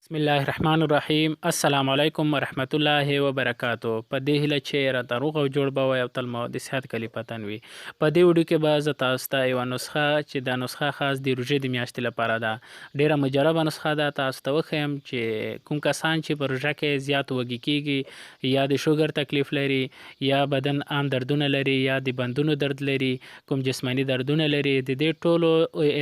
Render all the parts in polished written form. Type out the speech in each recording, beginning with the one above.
بسم الله الرحمن الرحیم. السلام علیکم ورحمت الله وبرکاتو. په دې هیله چې راته روغ او جوړ به وئ او تل مو د صحت کلي پتن وي. په دې ویډیو کې به زه تاسو ته یوه نسخه چې دا نسخه خاص د روژې د میاشتې لپاره ده. ډیره مجربه نسخه ده. تاسو ته وښیم چې کوم کسان چې په روژه کې زیات وږي کیږي یا د شوګر تکلیف لري یا بدن عام دردونه لري یا د بندونو درد لري، کوم جسماني دردونه لري، د دې ټولو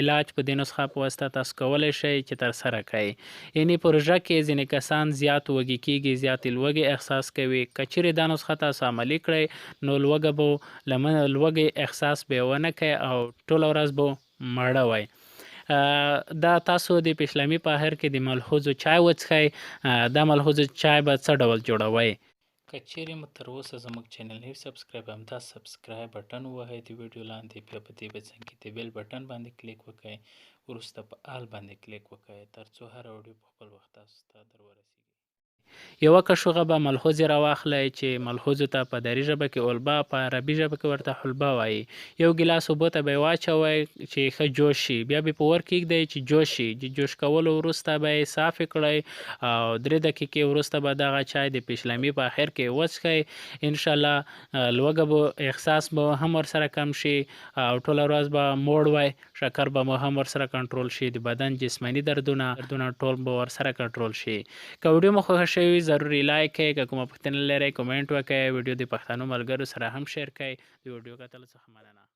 علاج په دې نسخه په واسطه تاسو کولی شئ چې ترسره کړئ. یعنې په روژه کې ځینې کسان زیات وږي کیږي، زیات لوږې احساس کوي. که چیرې دا نسخه تاسو عملي کړئ نو لوږه به لوږې احساس به یې ونه کوي او ټوله ورځ به مړه وئ. دا تاسو د پیشلمي په آخر کې د ملحوظو چای وڅښئ. دا ملحوظو چای به څه ډول جوړوئ؟ که چیرې مو تر اوسه زموږ چینل نه وي سبسکرایب، همدا سبسکرایب بټن ووهئ د ویډیو لاندې، بیا په دې بڅن کې د بیل بټن باندې کلیک وکړئ، وروسته په آل باندې کلیک وکړئ ترڅو هره ویډیو په خپل وخت تاسو ته در ورسیږي. یوه کشوغه به ملحوظې راواخلئ چې ملحوظو ته په دري ژبه کې اولبه، په عربي ژبه کې ورته حلبه وایي. یو ګیلاس اوبو ته به یې واچوئ چې ښه جوش شي، بیا به یې په اور کیږدئ چې جوش شي. د جوش کولو وروسته به یې صافې کړئ او 3 دقیقې وروسته به دغه چای د پیشلمي په آخر کې وڅښئ. انشاءالله لوږه به احساس به هم ورسره کم شي او ټوله ورځ به موړ وئ. شکر به مو هم ورسره کنټرول شي، د بدن جسماني دردونه ټول به ورسره کنټرول شي. که ویډیو مو خوښه شوې وي ضروري لایک کړئ، که کومه پوښتنه لرئ کومنټ وکړئ، ویډیو د پښتنو ملګرو سره هم شیر کړئ. د ویډیو کتلو څخه مننه.